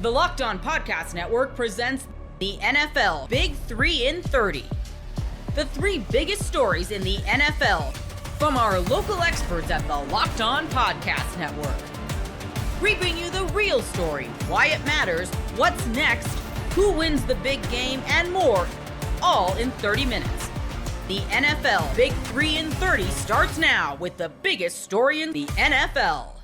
The Locked On Podcast Network presents the NFL Big 3 in 30. The three biggest stories in the NFL from our local experts at the Locked On Podcast Network. We bring you the real story, why it matters, what's next, who wins the big game, and more, all in 30 minutes. The NFL Big 3 in 30 starts now with the biggest story in the NFL.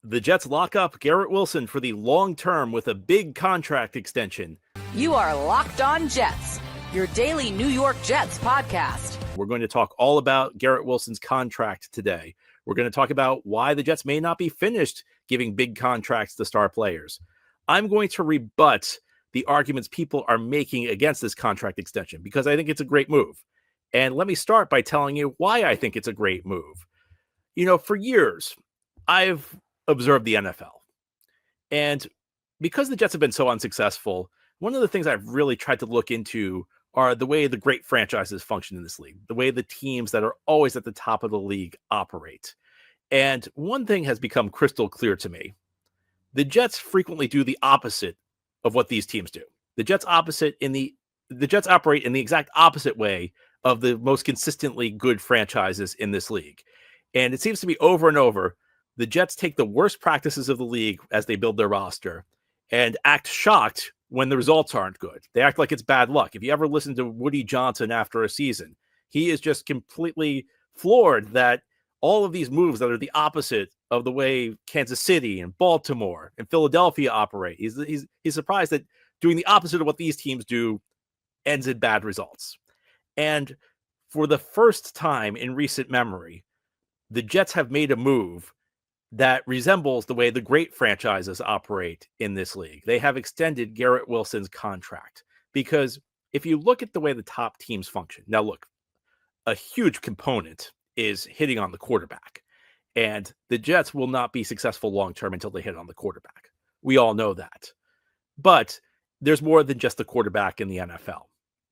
The Jets lock up Garrett Wilson for the long term with a big contract extension. You are Locked On Jets, your daily New York Jets podcast. We're going to talk all about Garrett Wilson's contract today. We're going to talk about why the Jets may not be finished giving big contracts to star players. I'm going to rebut the arguments people are making against this contract extension because I think it's a great move. And let me start by telling you why I think it's a great move. You know, for years, I've observed the NFL. And because the Jets have been so unsuccessful, one of the things I've really tried to look into are the way the great franchises function in this league, the way the teams that are always at the top of the league operate. And one thing has become crystal clear to me. The Jets frequently do the opposite of what these teams do. The Jets operate in the exact opposite way of the most consistently good franchises in this league. And it seems to be over and over, the Jets take the worst practices of the league as they build their roster and act shocked when the results aren't good. They act like it's bad luck. If you ever listen to Woody Johnson after a season, he is just completely floored that all of these moves that are the opposite of the way Kansas City and Baltimore and Philadelphia operate. He's surprised that doing the opposite of what these teams do ends in bad results. And for the first time in recent memory, the Jets have made a move that resembles the way the great franchises operate in this league. They have extended Garrett Wilson's contract because if you look at the way the top teams function, now look, a huge component is hitting on the quarterback, and the Jets will not be successful long-term until they hit on the quarterback. We all know that, but there's more than just the quarterback in the NFL.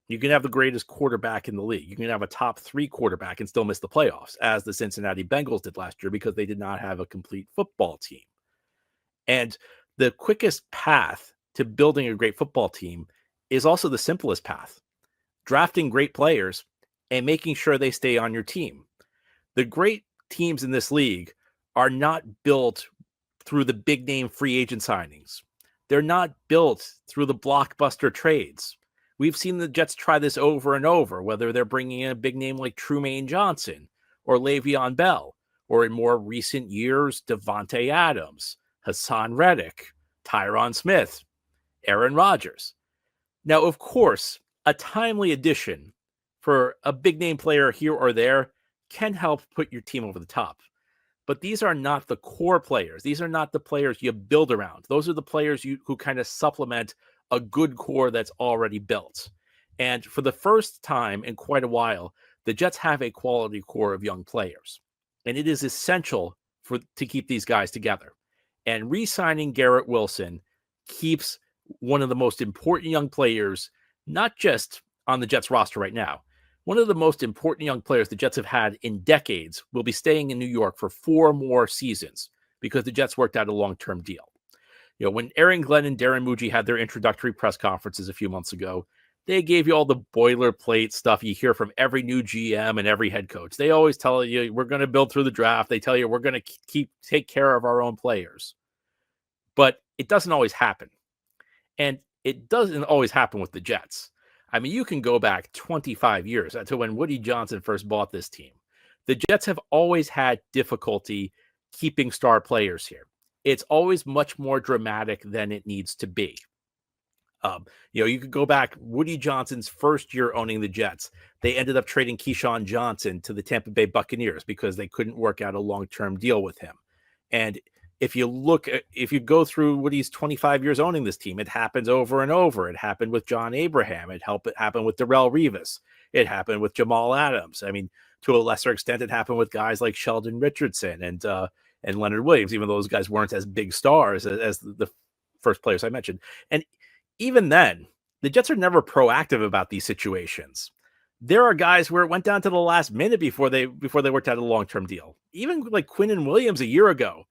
You can have the greatest quarterback in the league. You can have a top 3 quarterback and still miss the playoffs, as the Cincinnati Bengals did last year because they did not have a complete football team. And the quickest path to building a great football team is also the simplest path. Drafting great players and making sure they stay on your team. The great teams in this league are not built through the big name free agent signings. They're not built through the blockbuster trades. We've seen the Jets try this over and over, whether they're bringing in a big name like Trumaine Johnson or Le'Veon Bell, or in more recent years, Devontae Adams, Hassan Reddick, Tyron Smith, Aaron Rodgers. Now, of course, a timely addition for a big name player here or there can help put your team over the top. But these are not the core players. These are not the players you build around. Those are the players who kind of supplement a good core that's already built. And for the first time in quite a while, the Jets have a quality core of young players. And it is essential to keep these guys together. And re-signing Garrett Wilson keeps one of the most important young players, not just on the Jets roster right now. One of the most important young players the Jets have had in decades will be staying in New York for 4 more seasons because the Jets worked out a long-term deal. You know, when Aaron Glenn and Darren Muji had their introductory press conferences a few months ago, they gave you all the boilerplate stuff you hear from every new GM and every head coach. They always tell you, we're going to build through the draft. They tell you, we're going to take care of our own players. But it doesn't always happen. And it doesn't always happen with the Jets. I mean, you can go back 25 years to when Woody Johnson first bought this team. The Jets have always had difficulty keeping star players here. It's always much more dramatic than it needs to be. You could go back Woody Johnson's first year owning the Jets. They ended up trading Keyshawn Johnson to the Tampa Bay Buccaneers because they couldn't work out a long-term deal with him. And if you go through Woody's 25 years owning this team, it happens over and over. It happened with John Abraham. It happened with Darrelle Revis. It happened with Jamal Adams. I mean, to a lesser extent, it happened with guys like Sheldon Richardson and Leonard Williams, even though those guys weren't as big stars as the first players I mentioned. And even then, the Jets are never proactive about these situations. There are guys where it went down to the last minute before they worked out a long-term deal. Even like Quinnen Williams a year ago,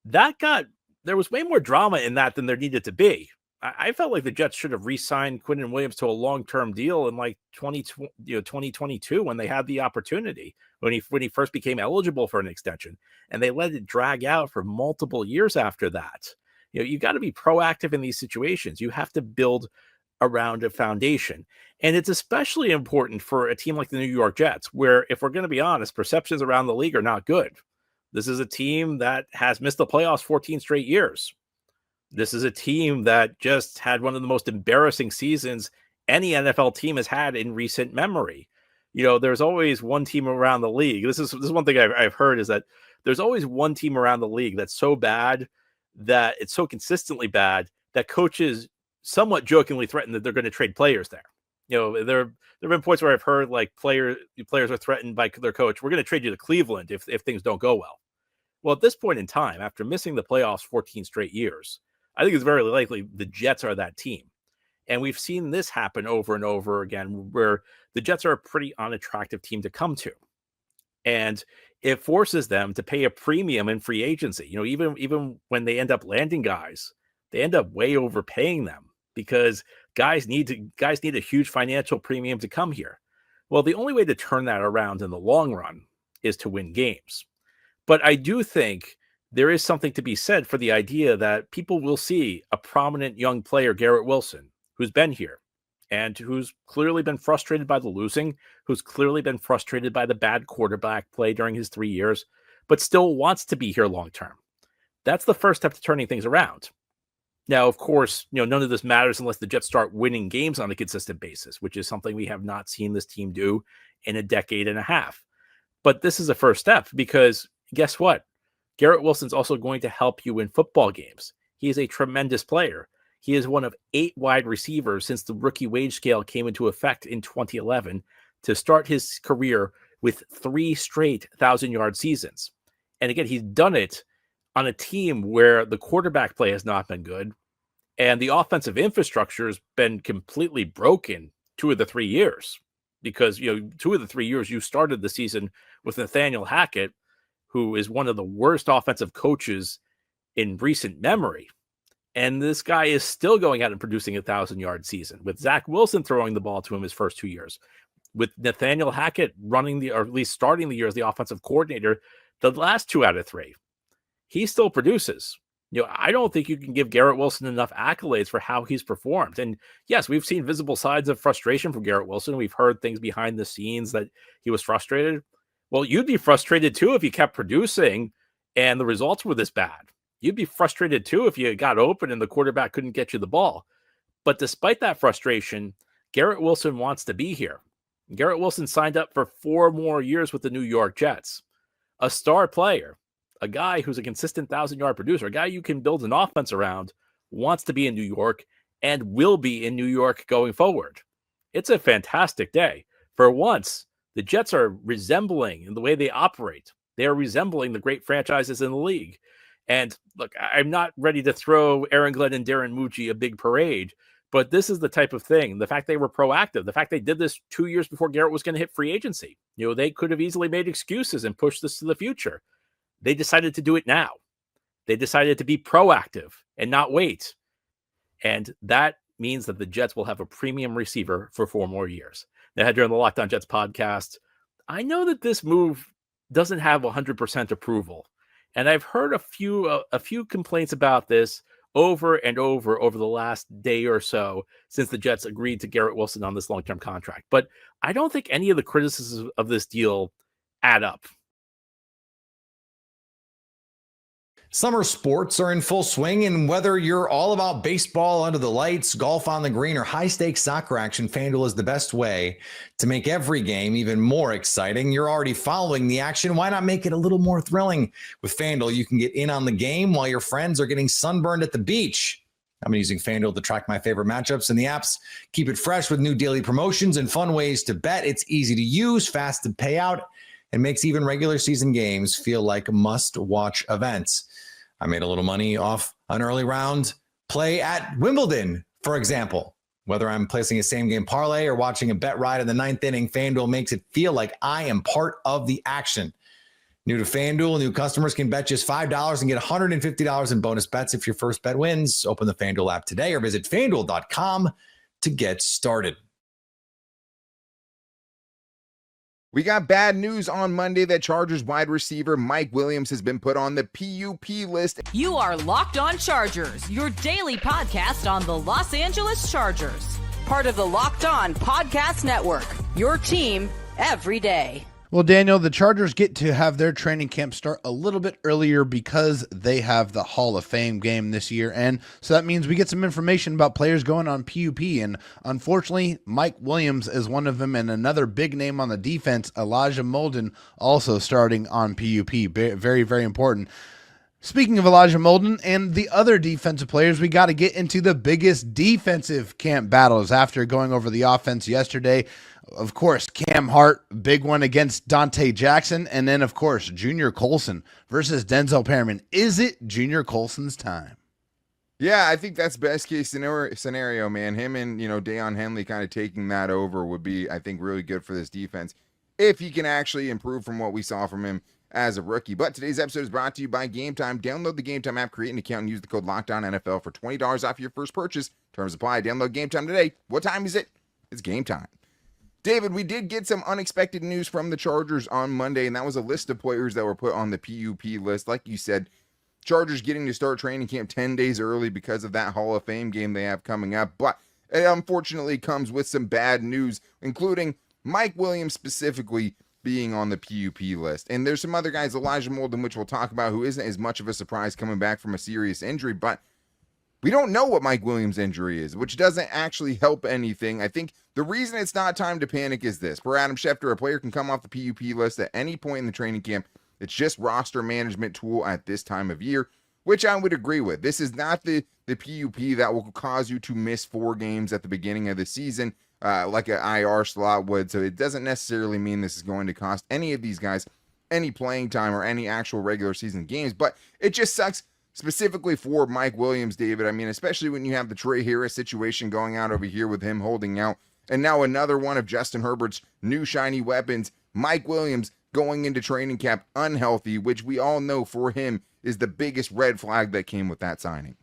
that got there was way more drama in that than there needed to be. I felt like the Jets should have re-signed Quinnen Williams to a long-term deal in like 2022 when they had the opportunity, when he first became eligible for an extension, and they let it drag out for multiple years after that. You got to be proactive in these situations. You have to build around a foundation. And it's especially important for a team like the New York Jets, where, if we're going to be honest, perceptions around the league are not good. This is a team that has missed the playoffs 14 straight years. This is a team that just had one of the most embarrassing seasons any NFL team has had in recent memory. There's always one team around the league. This is one thing I've heard, is that there's always one team around the league that's so bad, that it's so consistently bad, that coaches somewhat jokingly threaten that they're going to trade players there. There have been points where I've heard like players are threatened by their coach, we're going to trade you to Cleveland if things don't go well. Well, at this point in time, after missing the playoffs 14 straight years, I think it's very likely the Jets are that team. And we've seen this happen over and over again, where the Jets are a pretty unattractive team to come to. And it forces them to pay a premium in free agency. Even when they end up landing guys, they end up way overpaying them, because guys need a huge financial premium to come here. Well, the only way to turn that around in the long run is to win games. But I do think there is something to be said for the idea that people will see a prominent young player, Garrett Wilson, who's been here and who's clearly been frustrated by the losing, who's clearly been frustrated by the bad quarterback play during his 3 years, but still wants to be here long term. That's the first step to turning things around. Now, of course, none of this matters unless the Jets start winning games on a consistent basis, which is something we have not seen this team do in a decade and a half. But this is a first step, because guess what? Garrett Wilson's also going to help you win football games. He is a tremendous player. He is one of 8 wide receivers since the rookie wage scale came into effect in 2011 to start his career with 3 straight 1,000-yard seasons. And again, he's done it on a team where the quarterback play has not been good, and the offensive infrastructure has been completely broken 2 of the 3 years. Because 2 of the 3 years you started the season with Nathaniel Hackett, who is one of the worst offensive coaches in recent memory. And this guy is still going out and producing a 1,000-yard season, with Zach Wilson throwing the ball to him his first 2 years, with Nathaniel Hackett or at least starting the year as the offensive coordinator the last 2 out of 3. He still produces. I don't think you can give Garrett Wilson enough accolades for how he's performed. And yes, we've seen visible signs of frustration from Garrett Wilson. We've heard things behind the scenes that he was frustrated. Well, you'd be frustrated too if you kept producing and the results were this bad. You'd be frustrated too if you got open and the quarterback couldn't get you the ball. But despite that frustration, Garrett Wilson wants to be here. Garrett Wilson signed up for 4 more years with the New York Jets. A star player, a guy who's a consistent 1,000-yard producer, a guy you can build an offense around, wants to be in New York and will be in New York going forward. It's a fantastic day. For once, the Jets are resembling in the way they operate. They are resembling the great franchises in the league. And look, I'm not ready to throw Aaron Glenn and Darren Mucci a big parade, but this is the type of thing. The fact they were proactive, the fact they did this 2 years before Garrett was going to hit free agency. They could have easily made excuses and pushed this to the future. They decided to do it now. They decided to be proactive and not wait. And that means that the Jets will have a premium receiver for 4 more years. Now, during the Locked On Jets podcast, I know that this move doesn't have 100% approval. And I've heard a few complaints about this over and over the last day or so since the Jets agreed to Garrett Wilson on this long-term contract. But I don't think any of the criticisms of this deal add up. Summer sports are in full swing, and whether you're all about baseball under the lights, golf on the green, or high-stakes soccer action, FanDuel is the best way to make every game even more exciting. You're already following the action. Why not make it a little more thrilling? With FanDuel, you can get in on the game while your friends are getting sunburned at the beach. I'm using FanDuel to track my favorite matchups, and the apps keep it fresh with new daily promotions and fun ways to bet. It's easy to use, fast to pay out, and makes even regular season games feel like must-watch events. I made a little money off an early round play at Wimbledon, for example. Whether I'm placing a same-game parlay or watching a bet ride in the 9th inning, FanDuel makes it feel like I am part of the action. New to FanDuel, new customers can bet just $5 and get $150 in bonus bets if your first bet wins. Open the FanDuel app today or visit FanDuel.com to get started. We got bad news on Monday that Chargers wide receiver Mike Williams has been put on the PUP list. You are Locked On Chargers, your daily podcast on the Los Angeles Chargers. Part of the Locked On Podcast Network, your team every day. Well, Daniel, the Chargers get to have their training camp start a little bit earlier because they have the Hall of Fame game this year. And so that means we get some information about players going on PUP. And unfortunately, Mike Williams is one of them. And another big name on the defense, Elijah Molden, also starting on PUP. Very, very important. Speaking of Elijah Molden and the other defensive players, we got to get into the biggest defensive camp battles after going over the offense yesterday. Of course, Cam Hart, big one against Dante Jackson. And then, of course, Junior Colson versus Denzel Perryman. Is it Junior Colson's time? Yeah, I think that's best case scenario, man. Him and, Deion Henley kind of taking that over would be, I think, really good for this defense if he can actually improve from what we saw from him as a rookie. But today's episode is brought to you by Gametime. Download the Gametime app, create an account, and use the code LOCKEDONNFL for $20 off your first purchase. Terms apply. Download Gametime today. What time is it? It's game time. David, we did get some unexpected news from the Chargers on Monday, and that was a list of players that were put on the PUP list. Like you said, Chargers getting to start training camp 10 days early because of that Hall of Fame game they have coming up. But it unfortunately comes with some bad news, including Mike Williams specifically being on the PUP list. And there's some other guys, Elijah Molden, which we'll talk about, who isn't as much of a surprise coming back from a serious injury, but we don't know what Mike Williams' injury is, which doesn't actually help anything. I think the reason it's not time to panic is this. For Adam Schefter, a player can come off the PUP list at any point in the training camp. It's just roster management tool at this time of year, which I would agree with. This is not the PUP that will cause you to miss 4 games at the beginning of the season, like an IR slot would. So it doesn't necessarily mean this is going to cost any of these guys any playing time or any actual regular season games, but it just sucks specifically for Mike Williams, David. I mean, especially when you have the Trey Harris situation going out over here with him holding out, and now another one of Justin Herbert's new shiny weapons, Mike Williams, going into training camp unhealthy, which we all know for him is the biggest red flag that came with that signing.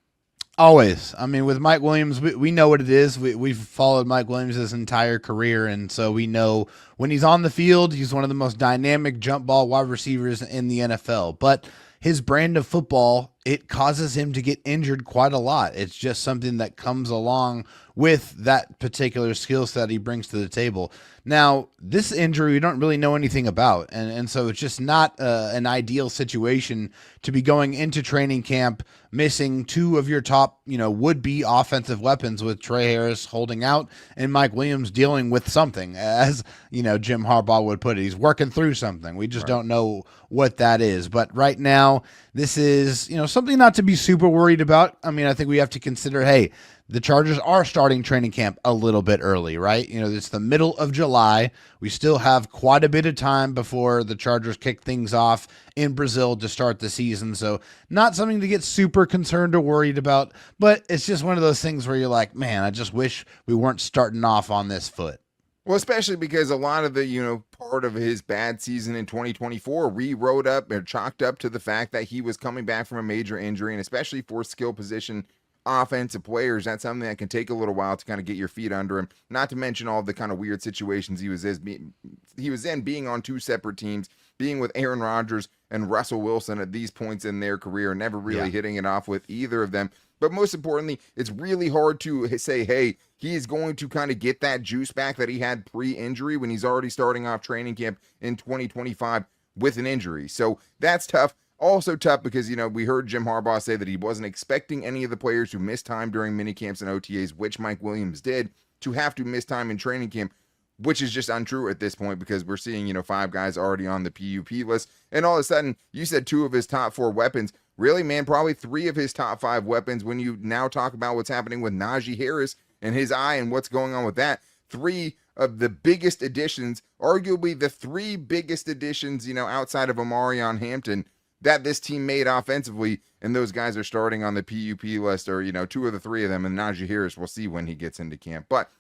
Always. I mean, with Mike Williams, we know what it is. We've followed Mike Williams his entire career, and so we know when he's on the field, he's one of the most dynamic jump ball wide receivers in the NFL. But his brand of football, it causes him to get injured quite a lot. It's just something that comes along with that particular skill set he brings to the table. Now, this injury we don't really know anything about, and so it's just not an ideal situation to be going into training camp missing 2 of your top, would-be offensive weapons, with Trey Harris holding out and Mike Williams dealing with something, as, Jim Harbaugh would put it. He's working through something. We just don't know what that is. But right now, this is, something not to be super worried about. I mean, I think we have to consider, hey, the Chargers are starting training camp a little bit early, right? It's the middle of July. We still have quite a bit of time before the Chargers kick things off in Brazil to start the season. So not something to get super concerned or worried about, but it's just one of those things where you're like, man, I just wish we weren't starting off on this foot. Well, especially because a lot of the, part of his bad season in 2024 rewrote up or chalked up to the fact that he was coming back from a major injury, and especially for skill position offensive players, that's something that can take a little while to kind of get your feet under him. Not to mention all the kind of weird situations he was in, being on 2 separate teams, being with Aaron Rodgers and Russell Wilson at these points in their career, never really hitting it off with either of them. But most importantly, it's really hard to say, hey, he's going to kind of get that juice back that he had pre-injury when he's already starting off training camp in 2025 with an injury. So that's tough. Also tough because, we heard Jim Harbaugh say that he wasn't expecting any of the players who missed time during minicamps and OTAs, which Mike Williams did, to have to miss time in training camp, which is just untrue at this point because we're seeing, 5 guys already on the PUP list. And all of a sudden, you said 2 of his top 4 weapons. Really, man, probably 3 of his top 5 weapons when you now talk about what's happening with Najee Harris and his eye and what's going on with that. 3 of the biggest additions, arguably the 3 biggest additions, outside of Omarion Hampton, that this team made offensively, and those guys are starting on the PUP list, or, 2 of the 3 of them, and Najee Harris, we'll see when he gets into camp. But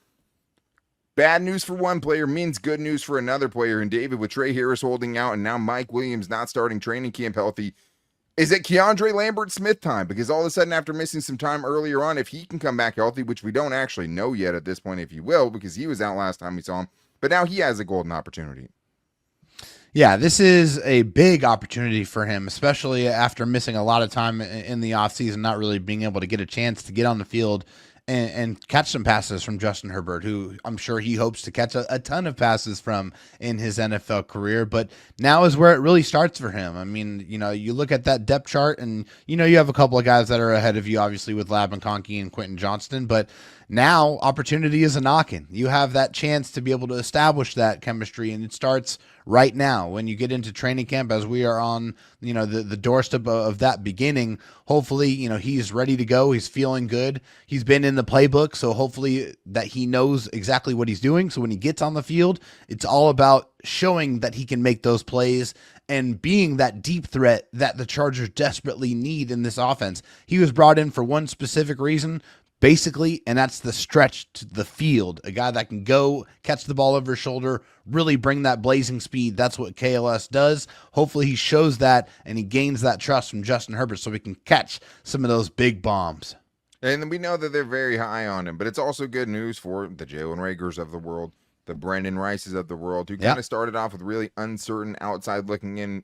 Bad news for one player means good news for another player. And David, with Trey Harris holding out and now Mike Williams not starting training camp healthy, is it Keandre Lambert-Smith time? Because all of a sudden, after missing some time earlier on, if he can come back healthy, which we don't actually know yet at this point if he will, because he was out last time we saw him, but now he has a golden opportunity. Yeah, this is a big opportunity for him, especially after missing a lot of time in the offseason, not really being able to get a chance to get on the field and catch some passes from Justin Herbert, who I'm sure he hopes to catch a ton of passes from in his NFL career. But now is where it really starts for him. I mean, you look at that depth chart and, you have a couple of guys that are ahead of you, obviously, with Lab McConkey and Quentin Johnston. But now opportunity is a knocking. You have that chance to be able to establish that chemistry, and it starts right now when you get into training camp, as we are on, the doorstep of that beginning. Hopefully, he's ready to go. He's feeling good. He's been in the playbook, so hopefully that he knows exactly what he's doing. So when he gets on the field, it's all about showing that he can make those plays and being that deep threat that the Chargers desperately need in this offense. He was brought in for one specific reason, basically, and that's the stretch to the field. A guy that can go catch the ball over his shoulder, really bring that blazing speed. That's what KLS does. Hopefully he shows that and he gains that trust from Justin Herbert so he can catch some of those big bombs. And we know that they're very high on him, but it's also good news for the Jalen Ragers of the world, the Brendan Rices of the world, who kind of started off with really uncertain outside looking in,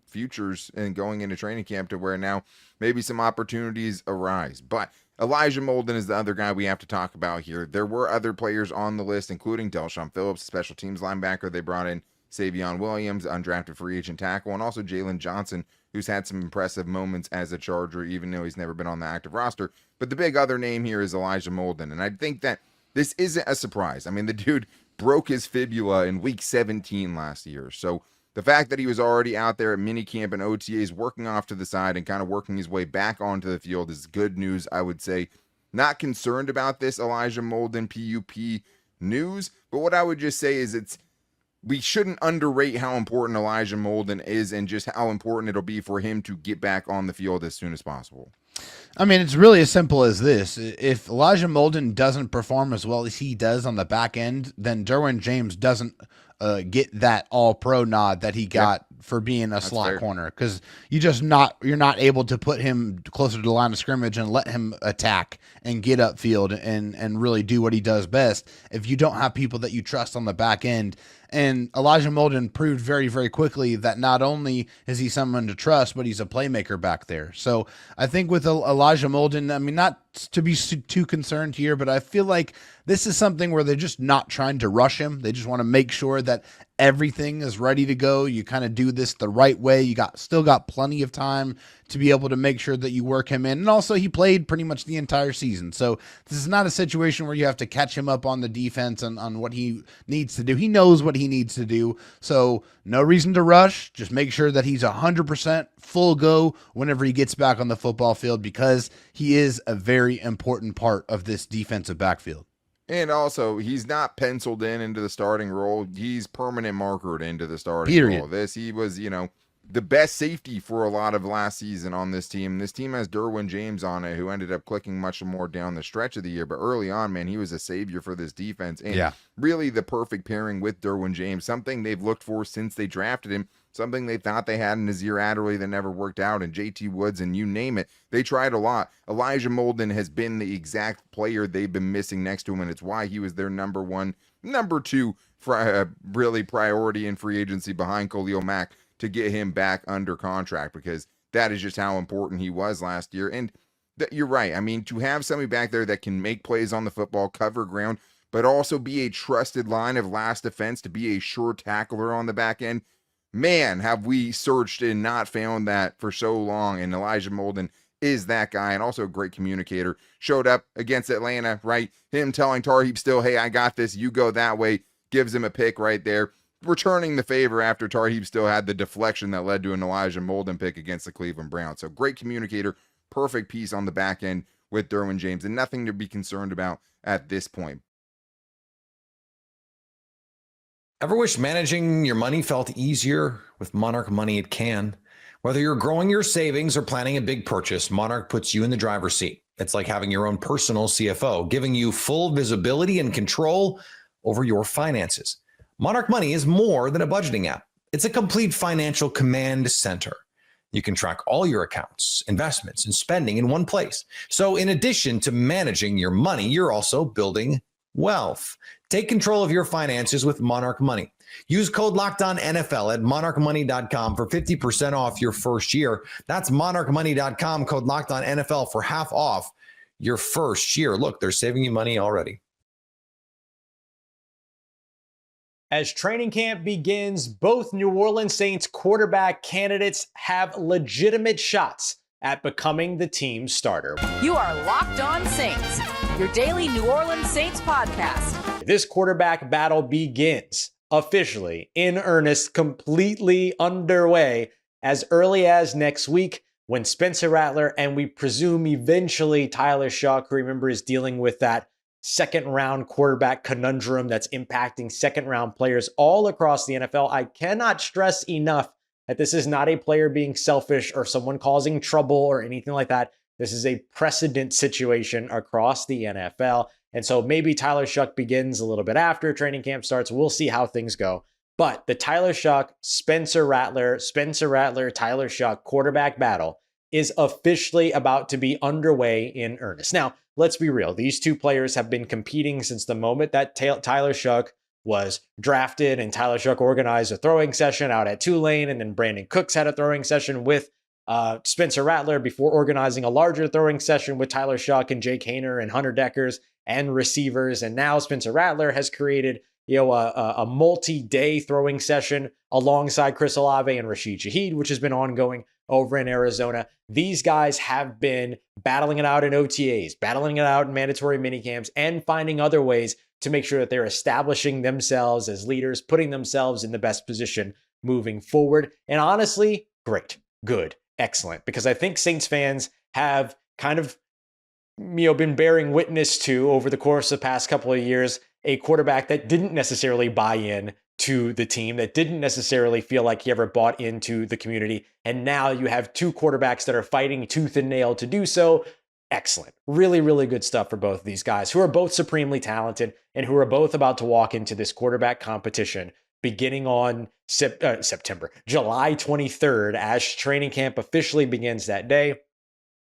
futures and going into training camp to where now maybe some opportunities arise. But Elijah Molden is the other guy we have to talk about here. There were other players on the list, including Delshon Phillips, special teams linebacker. They brought in Savion Williams, undrafted free agent tackle, and also Jalen Johnson, who's had some impressive moments as a Charger, even though he's never been on the active roster. But the big other name here is Elijah Molden, and I think that this isn't a surprise. I mean, the dude broke his fibula in week 17 last year, so the fact that he was already out there at minicamp and OTAs working off to the side and kind of working his way back onto the field is good news, I would say. Not concerned about this Elijah Molden PUP news, but what I would just say is we shouldn't underrate how important Elijah Molden is and just how important it'll be for him to get back on the field as soon as possible. I mean, it's really as simple as this. If Elijah Molden doesn't perform as well as he does on the back end, then Derwin James doesn't get that all-pro nod that he got for being a slot corner, because you're not able to put him closer to the line of scrimmage and let him attack and get upfield and really do what he does best if you don't have people that you trust on the back end. And Elijah Molden proved very, very quickly that not only is he someone to trust, but he's a playmaker back there. So I think with Elijah Molden, I mean, not to be too concerned here, but I feel like this is something where they're just not trying to rush him. They just want to make sure that everything is ready to go. You kind of do this the right way. You still got plenty of time to be able to make sure that you work him in. And also he played pretty much the entire season. So this is not a situation where you have to catch him up on the defense and on what he needs to do. He knows what he needs to do. So no reason to rush. Just make sure that he's 100% full go whenever he gets back on the football field, because he is a very important part of this defensive backfield. And also, he's not penciled into the starting role. He's permanent markered into the starting role. He was, the best safety for a lot of last season on this team. This team has Derwin James on it, who ended up clicking much more down the stretch of the year. But early on, man, he was a savior for this defense. And really the perfect pairing with Derwin James, something they've looked for since they drafted him, something they thought they had in Nazir Adderley that never worked out, and JT Woods, and you name it. They tried a lot. Elijah Molden has been the exact player they've been missing next to him, and it's why he was their number two really priority in free agency behind Khalil Mack, to get him back under contract, because that is just how important he was last year. And you're right. I mean, to have somebody back there that can make plays on the football, cover ground, but also be a trusted line of last defense, to be a sure tackler on the back end, man, have we searched and not found that for so long. And Elijah Molden is that guy, and also a great communicator. Showed up against Atlanta, right? Him telling Tarheeb Still, hey, I got this, you go that way, gives him a pick right there. Returning the favor after Tarheeb Still had the deflection that led to an Elijah Molden pick against the Cleveland Browns. So great communicator, perfect piece on the back end with Derwin James, and nothing to be concerned about at this point. Ever wish managing your money felt easier? With Monarch Money, it can. Whether you're growing your savings or planning a big purchase, Monarch puts you in the driver's seat. It's like having your own personal CFO, giving you full visibility and control over your finances. Monarch Money is more than a budgeting app. It's a complete financial command center. You can track all your accounts, investments, and spending in one place. So in addition to managing your money, you're also building wealth. Take control of your finances with Monarch Money. Use code LOCKEDONNFL at monarchmoney.com for 50% off your first year. That's monarchmoney.com, code LOCKEDONNFL for half off your first year. Look, they're saving you money already. As training camp begins, both New Orleans Saints quarterback candidates have legitimate shots at becoming the team's starter. You are Locked On Saints, your daily New Orleans Saints podcast. This quarterback battle begins officially, in earnest, completely underway as early as next week when Spencer Rattler and we presume eventually Tyler Shough, who remember is dealing with that second round quarterback conundrum that's impacting second round players all across the NFL. I cannot stress enough that this is not a player being selfish or someone causing trouble or anything like that. This is a precedent situation across the NFL. And so maybe Tyler Shough begins a little bit after training camp starts. We'll see how things go. But the Tyler Shough, Spencer Rattler, Tyler Shough quarterback battle is officially about to be underway in earnest. Now, let's be real. These two players have been competing since the moment that Tyler Shough was drafted, and Tyler Shough organized a throwing session out at Tulane, and then Brandon Cooks had a throwing session with Spencer Rattler before organizing a larger throwing session with Tyler Shough and Jake Haener and Hunter Deckers and receivers. And now Spencer Rattler has created a multi-day throwing session alongside Chris Olave and Rashid Shaheed, which has been ongoing over in Arizona. These guys have been battling it out in OTAs, battling it out in mandatory minicamps, and finding other ways to make sure that they're establishing themselves as leaders, putting themselves in the best position moving forward. And honestly, great, good, excellent, because I think Saints fans have kind of been bearing witness to over the course of the past couple of years a quarterback that didn't necessarily buy in to the team, that didn't necessarily feel like he ever bought into the community. And now you have two quarterbacks that are fighting tooth and nail to do so. Excellent. Really, really good stuff for both of these guys who are both supremely talented and who are both about to walk into this quarterback competition beginning on July 23rd as training camp officially begins that day.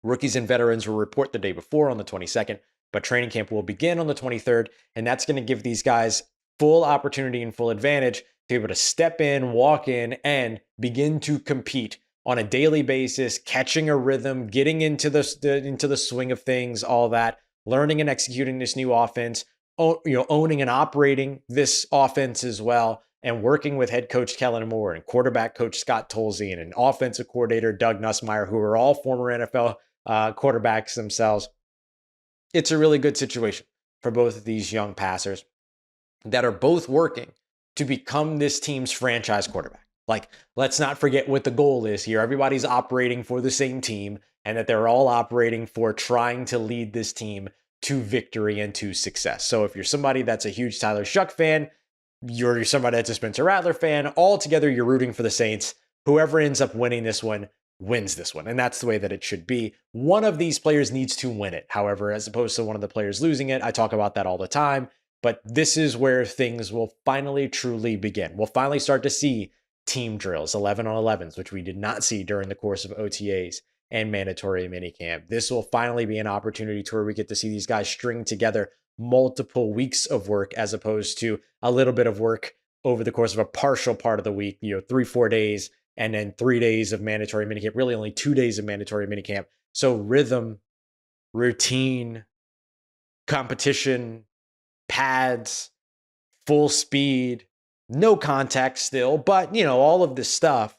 Rookies and veterans will report the day before on the 22nd, but training camp will begin on the 23rd, and that's going to give these guys full opportunity and full advantage to be able to step in, walk in, and begin to compete on a daily basis, catching a rhythm, getting into the swing of things, all that, learning and executing this new offense, owning and operating this offense as well, and working with head coach Kellen Moore and quarterback coach Scott Tolzien and offensive coordinator Doug Nussmeier, who are all former NFL quarterbacks themselves. It's a really good situation for both of these young passers that are both working to become this team's franchise quarterback. Like, let's not forget what the goal is here. Everybody's operating for the same team, and that they're all operating for trying to lead this team to victory and to success. So if you're somebody that's a huge Tyler Shough fan, you're somebody that's a Spencer Rattler fan, all together you're rooting for the Saints. Whoever ends up winning this one wins this one. And that's the way that it should be. One of these players needs to win it, however, as opposed to one of the players losing it. I talk about that all the time, but this is where things will finally truly begin. We'll finally start to see team drills, 11 on 11s, which we did not see during the course of OTAs and mandatory minicamp. This will finally be an opportunity to where we get to see these guys string together multiple weeks of work as opposed to a little bit of work over the course of a partial part of the week, 3-4 days, and then 3 days of mandatory minicamp, really only 2 days of mandatory minicamp. So rhythm, routine, competition, pads, full speed, no contact still, but all of this stuff,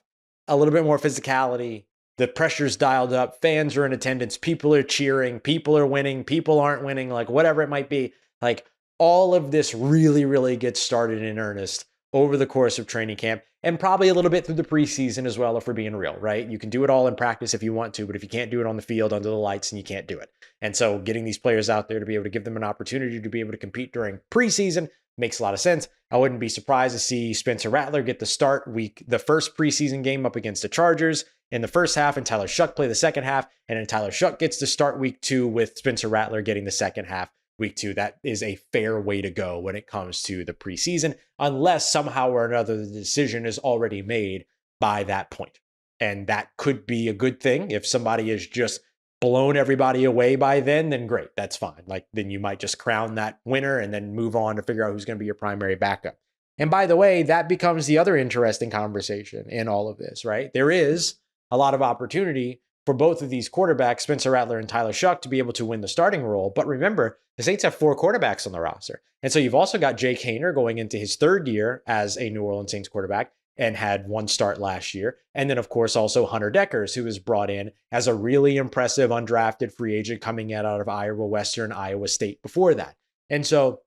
a little bit more physicality, the pressure's dialed up, fans are in attendance, people are cheering, people are winning, people aren't winning, like whatever it might be. Like all of this really, really gets started in earnest over the course of training camp and probably a little bit through the preseason as well, if we're being real, right? You can do it all in practice if you want to, but if you can't do it on the field under the lights, then you can't do it. And so getting these players out there to be able to give them an opportunity to be able to compete during preseason makes a lot of sense. I wouldn't be surprised to see Spencer Rattler get the start week, the first preseason game up against the Chargers in the first half, and Tyler Shough play the second half, and then Tyler Shough gets to start week 2 with Spencer Rattler getting the second half week 2. That is a fair way to go when it comes to the preseason, unless somehow or another the decision is already made by that point. And that could be a good thing. If somebody has just blown everybody away by then great, that's fine. Like, then you might just crown that winner and then move on to figure out who's going to be your primary backup. And by the way, that becomes the other interesting conversation in all of this, right? There is a lot of opportunity for both of these quarterbacks, Spencer Rattler and Tyler Shuck, to be able to win the starting role. But remember, the Saints have 4 quarterbacks on the roster. And so you've also got Jake Haener going into his 3rd year as a New Orleans Saints quarterback and had 1 start last year. And then, of course, also Hunter Deckers, who was brought in as a really impressive undrafted free agent coming out of Iowa Western, Iowa State before that. And so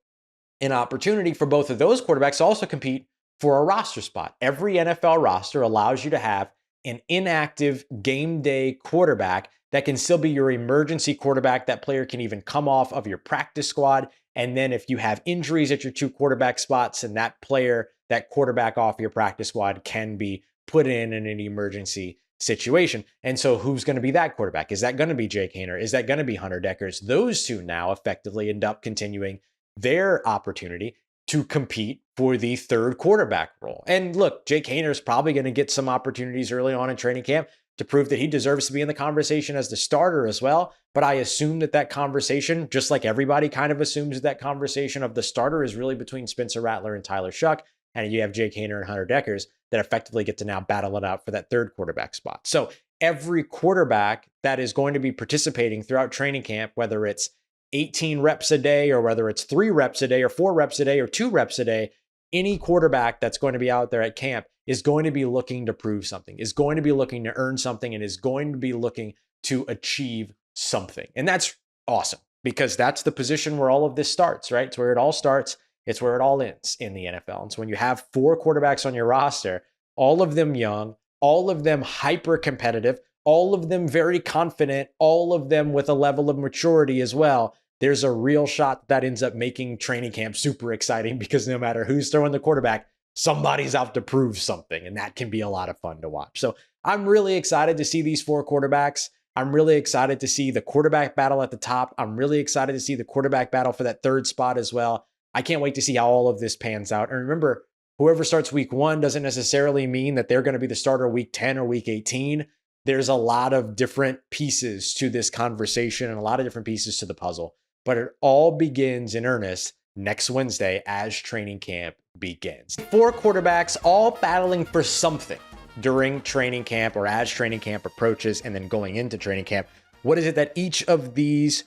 an opportunity for both of those quarterbacks to also compete for a roster spot. Every NFL roster allows you to have an inactive game day quarterback that can still be your emergency quarterback. That player can even come off of your practice squad. And then if you have injuries at your 2 quarterback spots, and that player, that quarterback off your practice squad, can be put in an emergency situation. And so who's going to be that quarterback? Is that going to be Jake Haener? Is that going to be Hunter Deckers? Those 2 now effectively end up continuing their opportunity to compete for the 3rd quarterback role. And look, Jake Haener is probably going to get some opportunities early on in training camp to prove that he deserves to be in the conversation as the starter as well. But I assume that conversation, just like everybody kind of assumes that conversation of the starter, is really between Spencer Rattler and Tyler Shuck. And you have Jake Haener and Hunter Deckers that effectively get to now battle it out for that 3rd quarterback spot. So every quarterback that is going to be participating throughout training camp, whether it's 18 reps a day, or whether it's 3 reps a day, or 4 reps a day, or 2 reps a day, any quarterback that's going to be out there at camp is going to be looking to prove something, is going to be looking to earn something, and is going to be looking to achieve something. And that's awesome, because that's the position where all of this starts, right? It's where it all starts. It's where it all ends in the NFL. And so when you have 4 quarterbacks on your roster, all of them young, all of them hyper competitive, all of them very confident, all of them with a level of maturity as well, there's a real shot that ends up making training camp super exciting, because no matter who's throwing the quarterback, somebody's out to prove something, and that can be a lot of fun to watch. So I'm really excited to see these 4 quarterbacks. I'm really excited to see the quarterback battle at the top. I'm really excited to see the quarterback battle for that 3rd spot as well. I can't wait to see how all of this pans out. And remember, whoever starts week 1 doesn't necessarily mean that they're going to be the starter week 10 or week 18. There's a lot of different pieces to this conversation and a lot of different pieces to the puzzle. But it all begins in earnest next Wednesday as training camp begins. 4 quarterbacks all battling for something during training camp, or as training camp approaches, and then going into training camp. What is it that each of these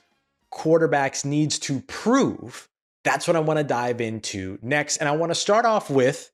quarterbacks needs to prove? That's what I want to dive into next. And I want to start off with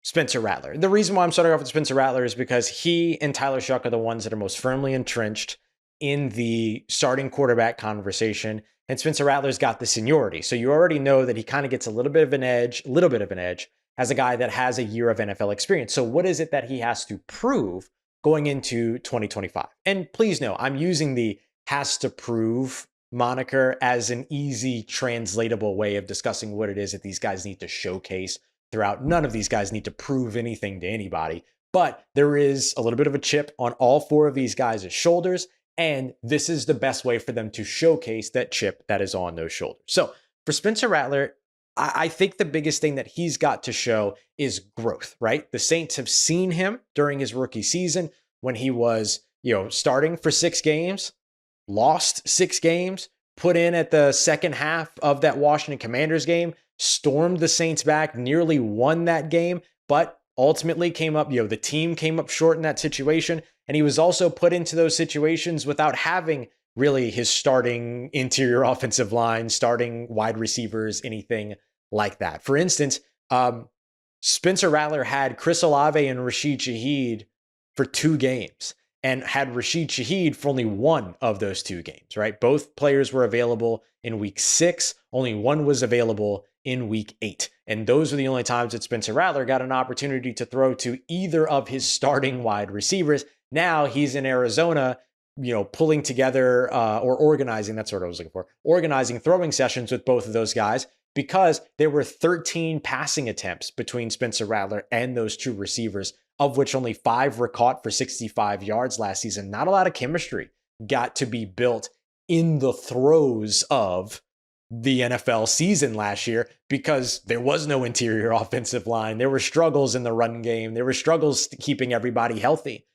Spencer Rattler. The reason why I'm starting off with Spencer Rattler is because he and Tyler Shuck are the ones that are most firmly entrenched in the starting quarterback conversation. And Spencer Rattler's got the seniority. So you already know that he kind of gets a little bit of an edge as a guy that has a year of NFL experience. So what is it that he has to prove going into 2025? And please know, I'm using the has to prove moniker as an easy translatable way of discussing what it is that these guys need to showcase throughout. None of these guys need to prove anything to anybody, but there is a little bit of a chip on all 4 of these guys' shoulders. And this is the best way for them to showcase that chip that is on those shoulders. So for Spencer Rattler, I think the biggest thing that he's got to show is growth, right? The Saints have seen him during his rookie season when he was, starting for 6 games, lost 6 games, put in at the second half of that Washington Commanders game, stormed the Saints back, nearly won that game, but ultimately came up, the team came up short in that situation. And he was also put into those situations without having really his starting interior offensive line, starting wide receivers, anything like that. For instance, Spencer Rattler had Chris Olave and Rashid Shaheed for 2 games, and had Rashid Shaheed for only 1 of those 2 games, right? Both players were available in week 6. Only 1 was available in week 8. And those were the only times that Spencer Rattler got an opportunity to throw to either of his starting wide receivers. Now he's in Arizona, pulling together or organizing, that's what I was looking for, organizing throwing sessions with both of those guys, because there were 13 passing attempts between Spencer Rattler and those 2 receivers, of which only 5 were caught for 65 yards last season. Not a lot of chemistry got to be built in the throes of the NFL season last year because there was no interior offensive line. There were struggles in the run game. There were struggles keeping everybody healthy.